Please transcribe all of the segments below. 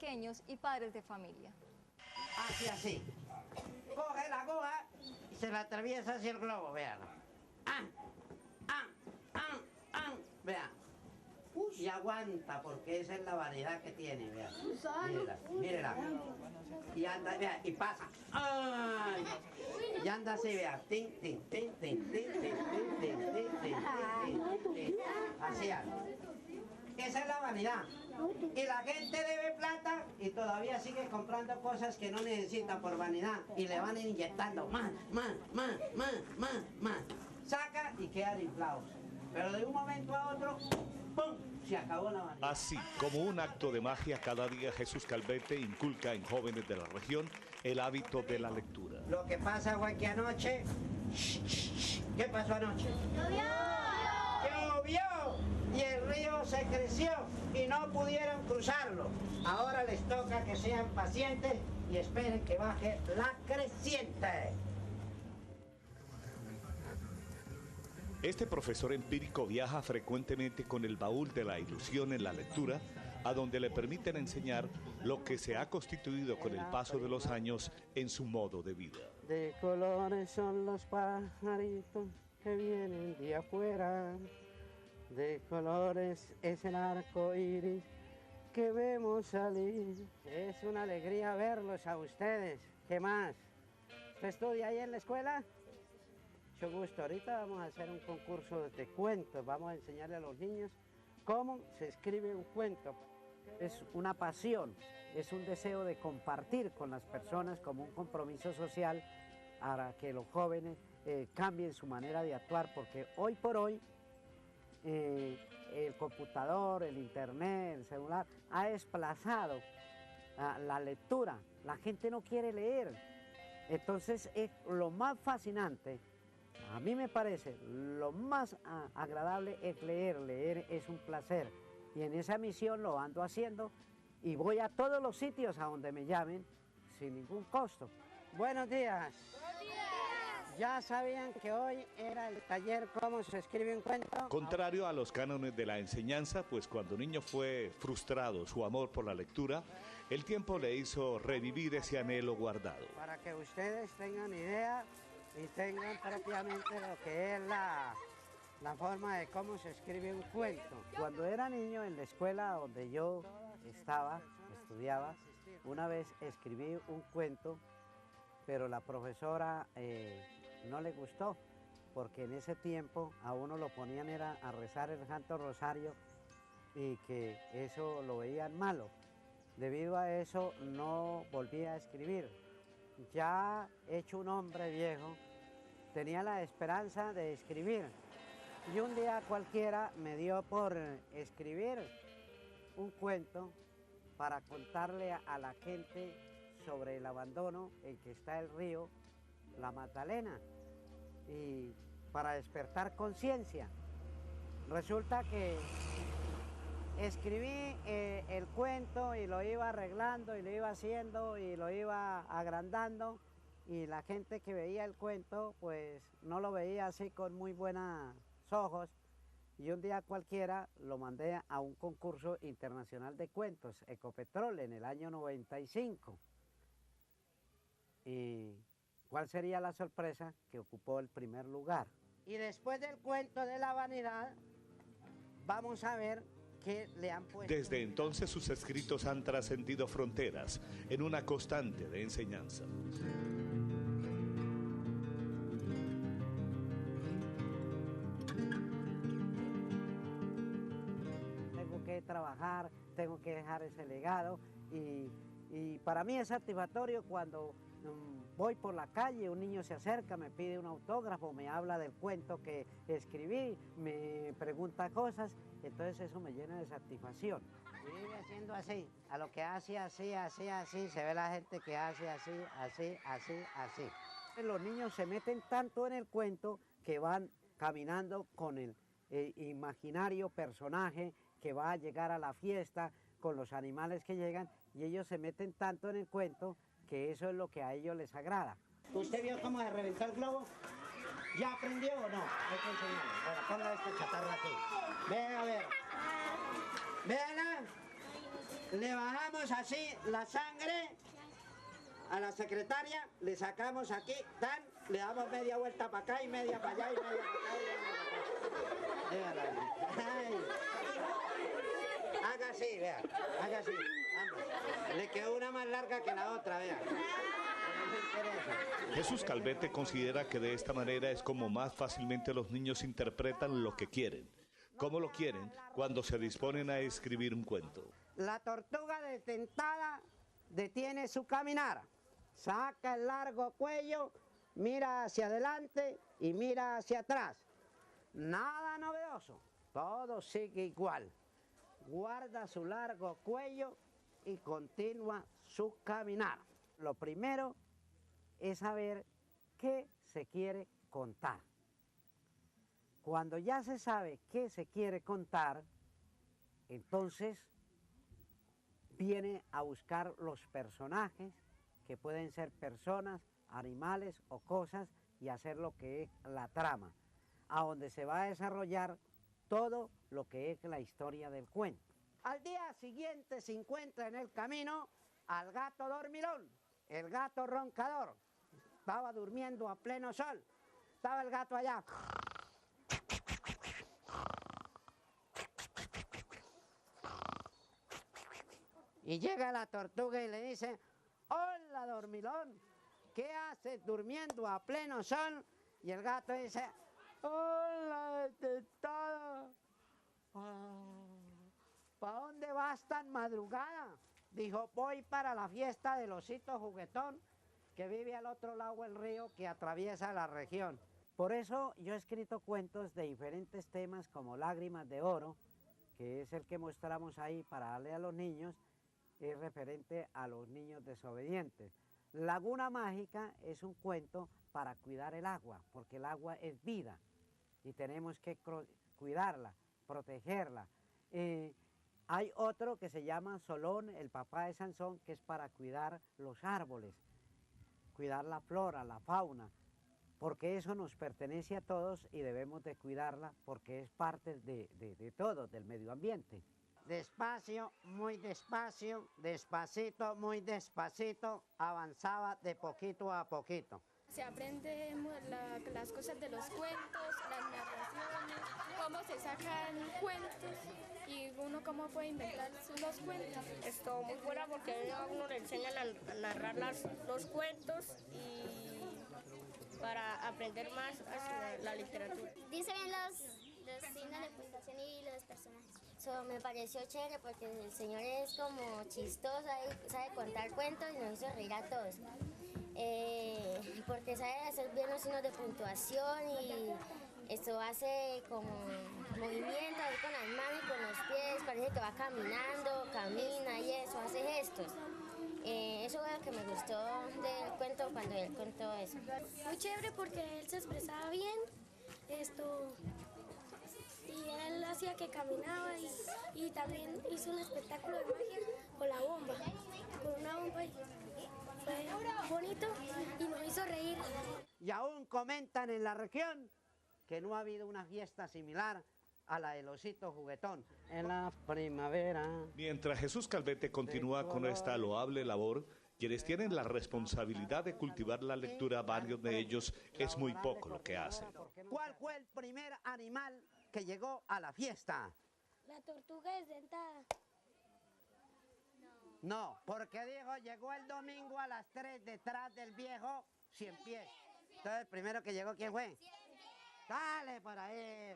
pequeños y padres de familia. Así, así. Coge la aguja y se la atraviesa hacia el globo, véanlo. Vea. Y aguanta, porque esa es la variedad que tiene, vea. Mírela, mírela. Y anda, vea, y pasa. ¡Ay! Y anda así, vea. Tin, tin, tin, tin, tin, tin, tin, tin, tin, tin, tin. Así anda. Esa es la vanidad. Y la gente debe plata y todavía sigue comprando cosas que no necesita por vanidad. Y le van inyectando más. Saca y quedan inflados. Pero de un momento a otro, ¡pum!, se acabó la vanidad. Así, como un acto de magia, cada día Jesús Calvete inculca en jóvenes de la región el hábito de la lectura. Lo que pasa fue que anoche... ¿Qué pasó anoche? ¡Llovió! Y el río se creció y no pudieron cruzarlo. Ahora les toca que sean pacientes y esperen que baje la creciente. Este profesor empírico viaja frecuentemente con el baúl de la ilusión en la lectura, a donde le permiten enseñar lo que se ha constituido con el paso de los años en su modo de vida. De colores son los pajaritos que vienen de afuera. De colores es el arco iris que vemos salir. Es una alegría verlos a ustedes. ¿Qué más? ¿Usted estudia ahí en la escuela? Mucho gusto. Ahorita vamos a hacer un concurso de cuentos. Vamos a enseñarle a los niños cómo se escribe un cuento. Es una pasión, es un deseo de compartir con las personas como un compromiso social para que los jóvenes cambien su manera de actuar, porque hoy por hoy el computador, el internet, el celular ha desplazado la lectura. La gente no quiere leer. Entonces es lo más fascinante. A mí me parece lo más agradable es leer. Leer es un placer y en esa misión lo ando haciendo y voy a todos los sitios a donde me llamen sin ningún costo. Buenos días. Buenos días. ¿Ya sabían que hoy era el taller cómo se escribe un cuento? Contrario a los cánones de la enseñanza, pues cuando niño fue frustrado su amor por la lectura, el tiempo le hizo revivir ese anhelo guardado. Para que ustedes tengan idea y tengan propiamente lo que es la forma de cómo se escribe un cuento. Cuando era niño en la escuela donde yo estudiaba, una vez escribí un cuento, pero la profesora no le gustó, porque en ese tiempo a uno lo ponían era a rezar el Santo Rosario y que eso lo veían malo. Debido a eso no volví a escribir. Ya hecho un hombre viejo, tenía la esperanza de escribir y un día cualquiera me dio por escribir un cuento para contarle a la gente sobre el abandono en que está el río La Magdalena y para despertar conciencia. Resulta que escribí el cuento y lo iba arreglando y lo iba haciendo y lo iba agrandando y la gente que veía el cuento pues no lo veía así con muy buenos ojos y un día cualquiera lo mandé a un concurso internacional de cuentos, Ecopetrol, en el año 95. ¿Y cuál sería la sorpresa? Que ocupó el primer lugar. Y después del cuento de la vanidad, vamos a ver qué le han puesto. Desde entonces sus escritos han trascendido fronteras en una constante de enseñanza. Tengo que trabajar, tengo que dejar ese legado y para mí es satisfactorio cuando voy por la calle, un niño se acerca, me pide un autógrafo, me habla del cuento que escribí, me pregunta cosas, entonces eso me llena de satisfacción. Vive haciendo así, a lo que hace así, se ve la gente que hace así. Los niños se meten tanto en el cuento que van caminando con el imaginario personaje que va a llegar a la fiesta, con los animales que llegan, y ellos se meten tanto en el cuento que eso es lo que a ellos les agrada. ¿Usted vio cómo se reventó el globo? ¿Ya aprendió o no? Hay que enseñarle. Bueno, ponga este chatarro aquí. Vean a ver. Véanla. Le bajamos así la sangre a la secretaria, le sacamos aquí, tan, le damos media vuelta para acá y media para allá y media para acá. Ay. Haga así, vea, haga así. Ambos. Le quedó una más larga que la otra, vea. Jesús Calvete considera que de esta manera es como más fácilmente los niños interpretan lo que quieren, cómo lo quieren cuando se disponen a escribir un cuento. La tortuga detentada detiene su caminar, saca el largo cuello, mira hacia adelante y mira hacia atrás. Nada novedoso, todo sigue igual. Guarda su largo cuello y continúa su caminar. Lo primero es saber qué se quiere contar. Cuando ya se sabe qué se quiere contar, entonces viene a buscar los personajes, que pueden ser personas, animales o cosas, y hacer lo que es la trama, a donde se va a desarrollar todo lo que es la historia del cuento. Al día siguiente se encuentra en el camino al gato dormilón, el gato roncador. Estaba durmiendo a pleno sol, estaba el gato allá. Y llega la tortuga y le dice: hola dormilón, ¿qué haces durmiendo a pleno sol? Y el gato dice: hola detentada, ¿para dónde vas tan madrugada? Dijo: voy para la fiesta del osito juguetón, que vive al otro lado del río que atraviesa la región. Por eso yo he escrito cuentos de diferentes temas, como Lágrimas de Oro, que es el que mostramos ahí para darle a los niños, es referente a los niños desobedientes. Laguna Mágica es un cuento para cuidar el agua, porque el agua es vida y tenemos que cuidarla, protegerla. Hay otro que se llama Solón, el papá de Sansón, que es para cuidar los árboles, cuidar la flora, la fauna, porque eso nos pertenece a todos y debemos de cuidarla porque es parte de todo, del medio ambiente. Despacio, muy despacio, despacito, muy despacito, avanzaba de poquito a poquito. Se aprende las cosas de los cuentos, las narraciones, cómo se sacan cuentos y uno cómo puede inventar los cuentos. Esto muy buena porque a uno le enseñan a narrar los cuentos y para aprender más la literatura. Dice bien los signos de puntuación y los personajes. Eso me pareció chévere porque el señor es como chistoso y sabe contar cuentos y nos hizo reír a todos. Porque sabe hacer bien los signos de puntuación y esto hace como movimiento ahí con las manos y con los pies, parece que va caminando, camina y eso, hace gestos. Eso es lo que me gustó del cuento cuando él contó eso. Muy chévere porque él se expresaba bien, y él hacía que caminaba y también hizo un espectáculo de magia con la bomba, con una bomba. Fue bonito y nos hizo reír. Y aún comentan en la región que no ha habido una fiesta similar a la del osito juguetón en la primavera. Mientras Jesús Calvete continúa con esta loable labor, quienes tienen la responsabilidad de cultivar la lectura, varios de ellos, es muy poco lo que hacen. ¿Cuál fue el primer animal que llegó a la fiesta? La tortuga desdentada. No, porque dijo, llegó el domingo a las 3 detrás del viejo 100 pies. Entonces, el primero que llegó, ¿quién fue? Dale por ahí.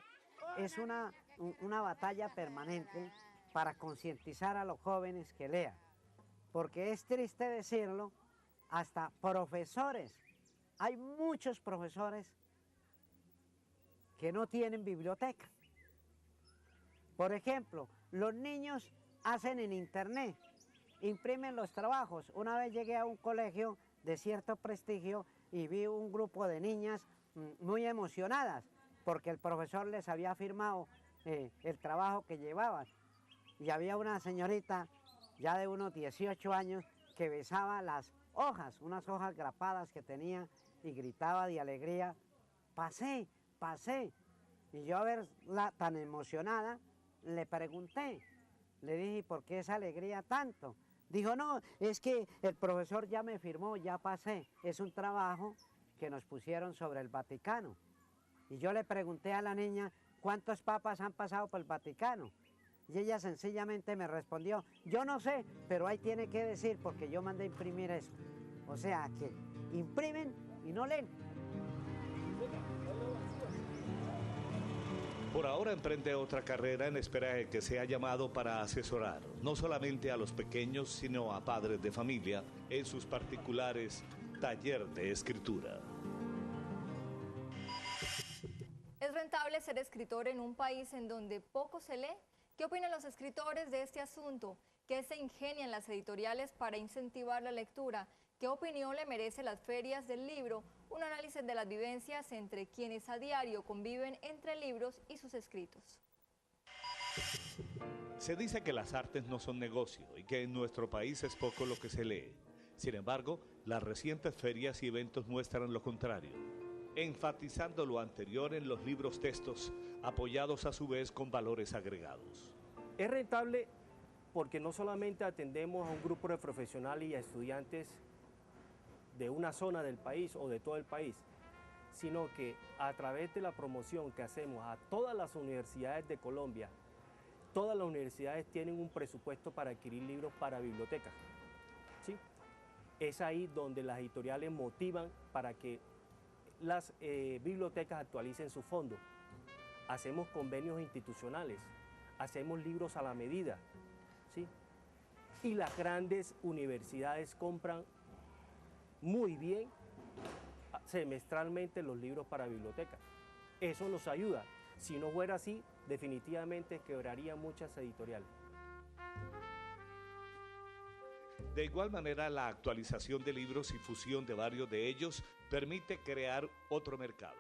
Es una batalla permanente para concientizar a los jóvenes que lean. Porque es triste decirlo, hasta profesores. Hay muchos profesores que no tienen biblioteca. Por ejemplo, los niños hacen en internet, imprimen los trabajos. Una vez llegué a un colegio de cierto prestigio y vi un grupo de niñas muy emocionadas porque el profesor les había firmado el trabajo que llevaban. Y había una señorita ya de unos 18 años que besaba las hojas, unas hojas grapadas que tenía y gritaba de alegría: pasé, pasé. Y yo a verla tan emocionada le pregunté: Le dije, ¿y por qué esa alegría tanto? Dijo, no, es que el profesor ya me firmó, ya pasé. Es un trabajo que nos pusieron sobre el Vaticano. Y yo le pregunté a la niña, ¿cuántos papas han pasado por el Vaticano? Y ella sencillamente me respondió, yo no sé, pero ahí tiene que decir porque yo mandé imprimir eso. O sea que imprimen y no leen. Por ahora emprende otra carrera en espera de que sea llamado para asesorar no solamente a los pequeños, sino a padres de familia en sus particulares talleres de escritura. ¿Es rentable ser escritor en un país en donde poco se lee? ¿Qué opinan los escritores de este asunto? ¿Qué se ingenian las editoriales para incentivar la lectura? ¿Qué opinión le merece las ferias del libro? Un análisis de las vivencias entre quienes a diario conviven entre libros y sus escritos. Se dice que las artes no son negocio y que en nuestro país es poco lo que se lee. Sin embargo, las recientes ferias y eventos muestran lo contrario, enfatizando lo anterior en los libros textos, apoyados a su vez con valores agregados. Es rentable porque no solamente atendemos a un grupo de profesionales y a estudiantes de una zona del país o de todo el país, sino que a través de la promoción que hacemos a todas las universidades de Colombia, todas las universidades tienen un presupuesto para adquirir libros para bibliotecas, ¿sí? Es ahí donde las editoriales motivan para que las bibliotecas actualicen su fondo. Hacemos convenios institucionales, hacemos libros a la medida, ¿sí? Y las grandes universidades compran muy bien semestralmente los libros para bibliotecas. Eso nos ayuda. Si no fuera así, definitivamente quebrarían muchas editoriales. De igual manera, la actualización de libros y fusión de varios de ellos permite crear otro mercado.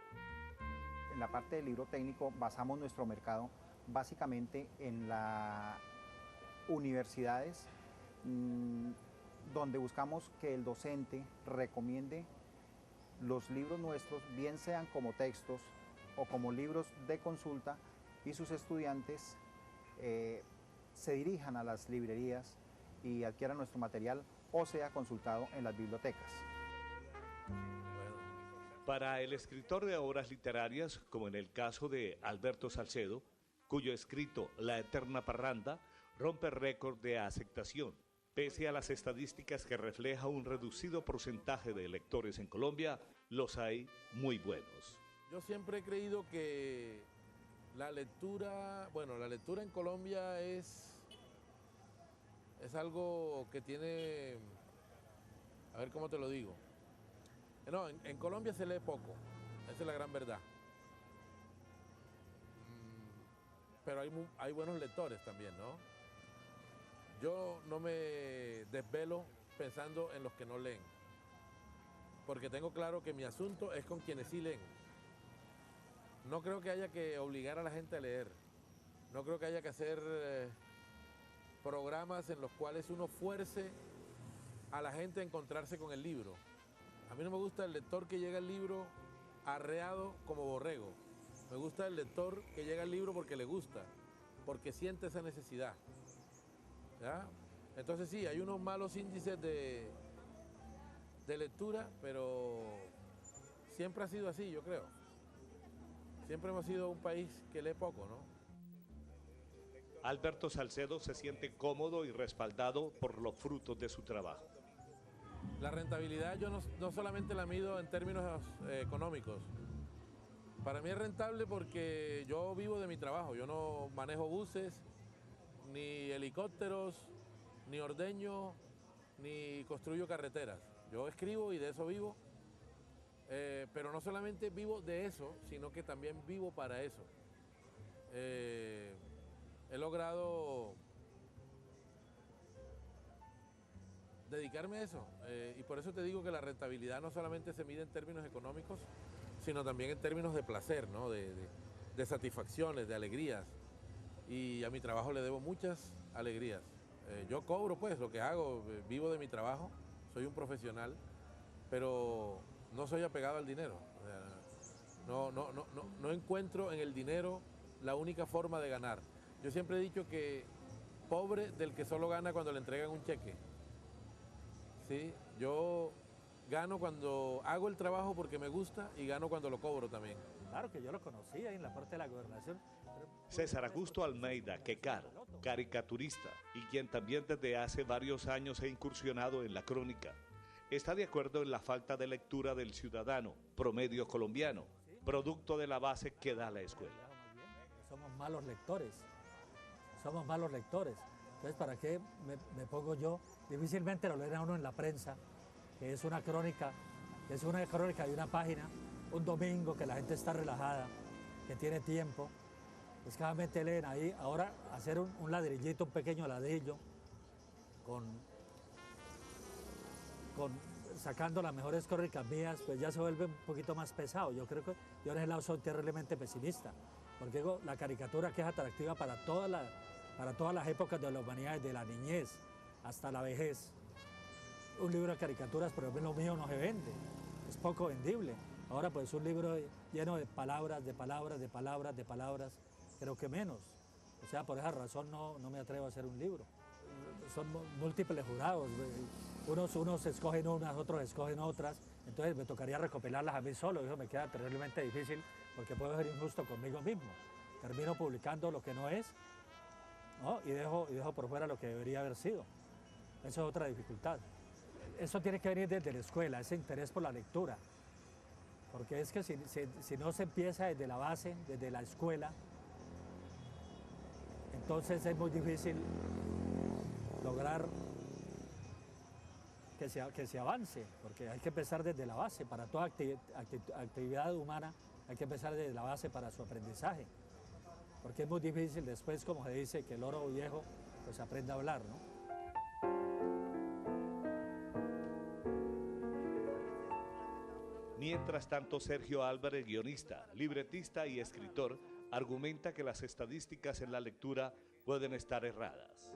En la parte del libro técnico basamos nuestro mercado básicamente en las universidades, donde buscamos que el docente recomiende los libros nuestros, bien sean como textos o como libros de consulta, y sus estudiantes se dirijan a las librerías y adquieran nuestro material o sea consultado en las bibliotecas. Para el escritor de obras literarias, como en el caso de Alberto Salcedo, cuyo escrito La Eterna Parranda rompe récord de aceptación, pese a las estadísticas que refleja un reducido porcentaje de lectores en Colombia, los hay muy buenos. Yo siempre he creído que la lectura en Colombia es algo que tiene, a ver cómo te lo digo. No, en Colombia se lee poco, esa es la gran verdad. Pero hay buenos lectores también, ¿no? Yo no me desvelo pensando en los que no leen, porque tengo claro que mi asunto es con quienes sí leen. No creo que haya que obligar a la gente a leer, no creo que haya que hacer programas en los cuales uno fuerce a la gente a encontrarse con el libro. A mí no me gusta el lector que llega al libro arreado como borrego. Me gusta el lector que llega al libro porque le gusta, porque siente esa necesidad. ¿Ya? Entonces sí, hay unos malos índices de lectura, pero siempre ha sido así, yo creo. Siempre hemos sido un país que lee poco, ¿no? Alberto Salcedo se siente cómodo y respaldado por los frutos de su trabajo. La rentabilidad yo no solamente la mido en términos económicos. Para mí es rentable porque yo vivo de mi trabajo. Yo no manejo buses, ni helicópteros, ni ordeño, ni construyo carreteras. Yo escribo y de eso vivo. Pero no solamente vivo de eso, sino que también vivo para eso. He logrado dedicarme a eso, y por eso te digo que la rentabilidad no solamente se mide en términos económicos, sino también en términos de placer, ¿no? de satisfacciones, de alegrías, y a mi trabajo le debo muchas alegrías. Yo cobro pues lo que hago, vivo de mi trabajo, soy un profesional, pero no soy apegado al dinero. No encuentro en el dinero la única forma de ganar. Yo siempre he dicho que pobre del que solo gana cuando le entregan un cheque. ¿Sí? Yo gano cuando hago el trabajo porque me gusta y gano cuando lo cobro también. Claro que yo lo conocía en la parte de la gobernación. César Augusto Almeida Quecar, caricaturista y quien también desde hace varios años ha incursionado en la crónica, está de acuerdo en la falta de lectura del ciudadano promedio colombiano, producto de la base que da la escuela. Somos malos lectores, Entonces, ¿para qué me pongo yo? Difícilmente lo leen a uno en la prensa, que es una crónica de una página, un domingo que la gente está relajada, que tiene tiempo. Escasamente leen ahí. Ahora hacer un ladrillito, un pequeño ladrillo, sacando las mejores crónicas mías, pues ya se vuelve un poquito más pesado. Yo creo que yo en ese lado soy terriblemente pesimista, porque digo, la caricatura que es atractiva para todas las épocas de la humanidad, desde la niñez hasta la vejez. Un libro de caricaturas, por ejemplo, lo mío no se vende, es poco vendible. Ahora pues un libro lleno de palabras, creo que menos. O sea, por esa razón no me atrevo a hacer un libro. Son múltiples jurados, unos escogen unas, otros escogen otras, entonces me tocaría recopilarlas a mí solo, eso me queda terriblemente difícil porque puedo ser injusto conmigo mismo. Termino publicando lo que no es, ¿no? y dejo por fuera lo que debería haber sido. Eso es otra dificultad. Eso tiene que venir desde la escuela, ese interés por la lectura, porque es que si no se empieza desde la base, desde la escuela, entonces es muy difícil lograr que se avance, porque hay que empezar desde la base. Para toda actividad humana hay que empezar desde la base para su aprendizaje, porque es muy difícil después, como se dice, que el loro viejo pues aprenda a hablar, ¿no? Mientras tanto, Sergio Álvarez, guionista, libretista y escritor, argumenta que las estadísticas en la lectura pueden estar erradas.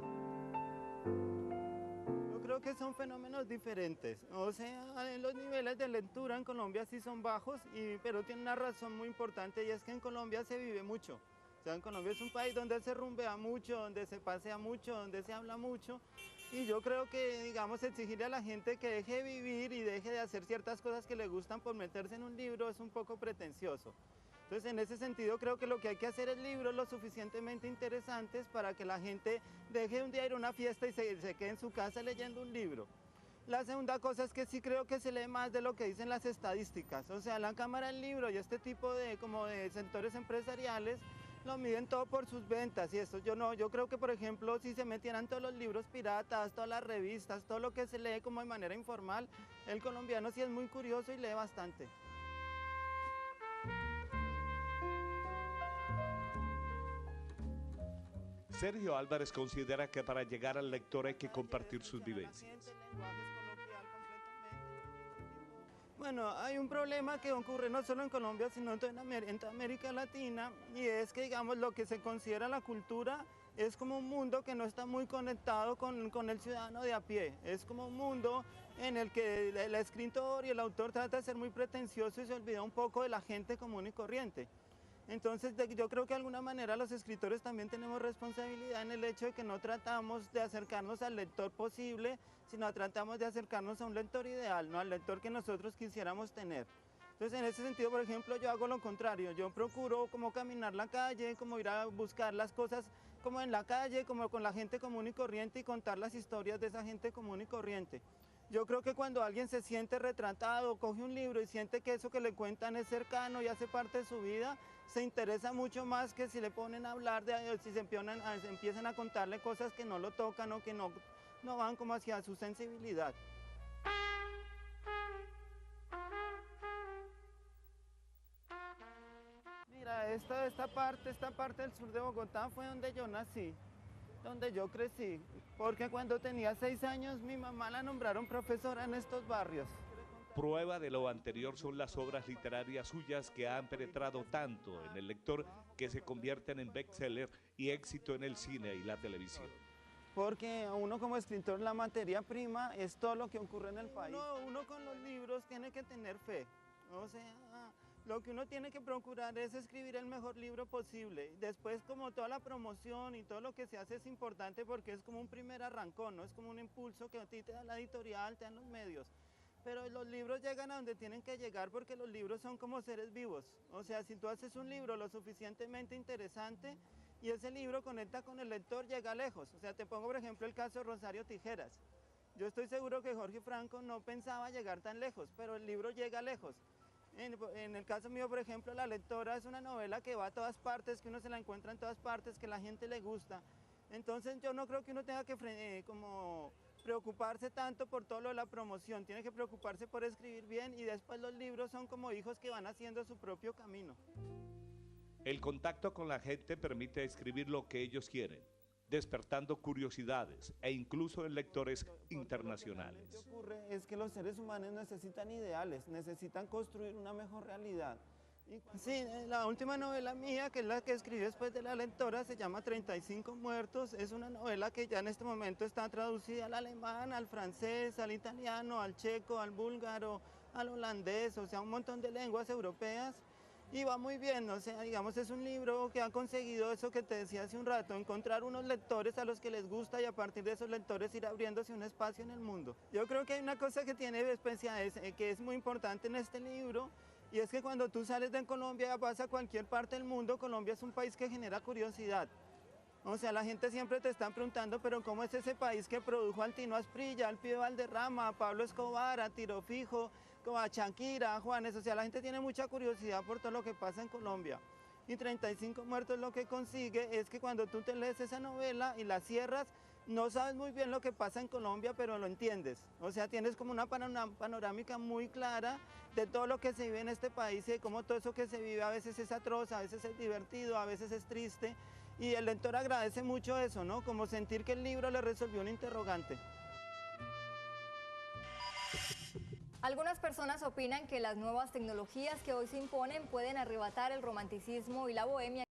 Yo creo que son fenómenos diferentes. O sea, los niveles de lectura en Colombia sí son bajos, pero tiene una razón muy importante, y es que en Colombia se vive mucho. O sea, en Colombia es un país donde se rumbea mucho, donde se pasea mucho, donde se habla mucho. Y yo creo que, digamos, exigirle a la gente que deje de vivir y deje de hacer ciertas cosas que le gustan por meterse en un libro es un poco pretencioso. Entonces, en ese sentido, creo que lo que hay que hacer es libros lo suficientemente interesantes para que la gente deje un día ir a una fiesta y se quede en su casa leyendo un libro. La segunda cosa es que sí creo que se lee más de lo que dicen las estadísticas. O sea, la Cámara del Libro y este tipo de sectores empresariales lo miden todo por sus ventas y esto yo creo que, por ejemplo, si se metieran todos los libros piratas, todas las revistas, todo lo que se lee como de manera informal, el colombiano sí es muy curioso y lee bastante. Sergio Álvarez considera que para llegar al lector hay que compartir sus vivencias. Bueno, hay un problema que ocurre no solo en Colombia, sino en toda América Latina, y es que, digamos, lo que se considera la cultura es como un mundo que no está muy conectado con el ciudadano de a pie. Es como un mundo en el que el escritor y el autor trata de ser muy pretencioso y se olvida un poco de la gente común y corriente. Entonces, yo creo que de alguna manera los escritores también tenemos responsabilidad en el hecho de que no tratamos de acercarnos al lector posible, sino tratamos de acercarnos a un lector ideal, no al lector que nosotros quisiéramos tener. Entonces, en ese sentido, por ejemplo, yo hago lo contrario. Yo procuro como caminar la calle, como ir a buscar las cosas como en la calle, como con la gente común y corriente, y contar las historias de esa gente común y corriente. Yo creo que cuando alguien se siente retratado, coge un libro y siente que eso que le cuentan es cercano y hace parte de su vida, se interesa mucho más que si le ponen a hablar, si se empiezan a contarle cosas que no lo tocan o que no van como hacia su sensibilidad. Mira, esta parte del sur de Bogotá fue donde yo nací, donde yo crecí, porque cuando tenía 6 años mi mamá la nombraron profesora en estos barrios. Prueba de lo anterior son las obras literarias suyas que han penetrado tanto en el lector que se convierten en bestseller y éxito en el cine y la televisión. Porque uno como escritor, la materia prima es todo lo que ocurre en el país. Uno con los libros tiene que tener fe. O sea, lo que uno tiene que procurar es escribir el mejor libro posible. Después, como toda la promoción y todo lo que se hace es importante porque es como un primer arrancón, ¿no? Es como un impulso que a ti te da la editorial, te dan los medios. Pero los libros llegan a donde tienen que llegar porque los libros son como seres vivos. O sea, si tú haces un libro lo suficientemente interesante y ese libro conecta con el lector, llega lejos. O sea, te pongo por ejemplo el caso de Rosario Tijeras. Yo estoy seguro que Jorge Franco no pensaba llegar tan lejos, pero el libro llega lejos. En el caso mío, por ejemplo, La Lectora es una novela que va a todas partes, que uno se la encuentra en todas partes, que la gente le gusta. Entonces yo no creo que uno tenga que como preocuparse tanto por todo lo de la promoción, tiene que preocuparse por escribir bien y después los libros son como hijos que van haciendo su propio camino. El contacto con la gente permite escribir lo que ellos quieren, despertando curiosidades e incluso en lectores internacionales. Lo que ocurre es que los seres humanos necesitan ideales, necesitan construir una mejor realidad. Sí, la última novela mía, que es la que escribí después de La Lectora, se llama 35 muertos. Es una novela que ya en este momento está traducida al alemán, al francés, al italiano, al checo, al búlgaro, al holandés, o sea, un montón de lenguas europeas. Y va muy bien, o sea, digamos, es un libro que ha conseguido eso que te decía hace un rato, encontrar unos lectores a los que les gusta y a partir de esos lectores ir abriéndose un espacio en el mundo. Yo creo que hay una cosa que tiene especial, que es muy importante en este libro, y es que cuando tú sales de Colombia y vas a cualquier parte del mundo, Colombia es un país que genera curiosidad. O sea, la gente siempre te está preguntando, pero ¿cómo es ese país que produjo al Tino Asprilla, al Pío Valderrama, a Pablo Escobar, a Tiro Fijo, como a Shakira, a Juanes? O sea, la gente tiene mucha curiosidad por todo lo que pasa en Colombia. Y 35 muertos lo que consigue es que cuando tú te lees esa novela y la cierras, no sabes muy bien lo que pasa en Colombia, pero lo entiendes. O sea, tienes como una panorámica muy clara de todo lo que se vive en este país y de cómo todo eso que se vive a veces es atroz, a veces es divertido, a veces es triste. Y el lector agradece mucho eso, ¿no? Como sentir que el libro le resolvió un interrogante. Algunas personas opinan que las nuevas tecnologías que hoy se imponen pueden arrebatar el romanticismo y la bohemia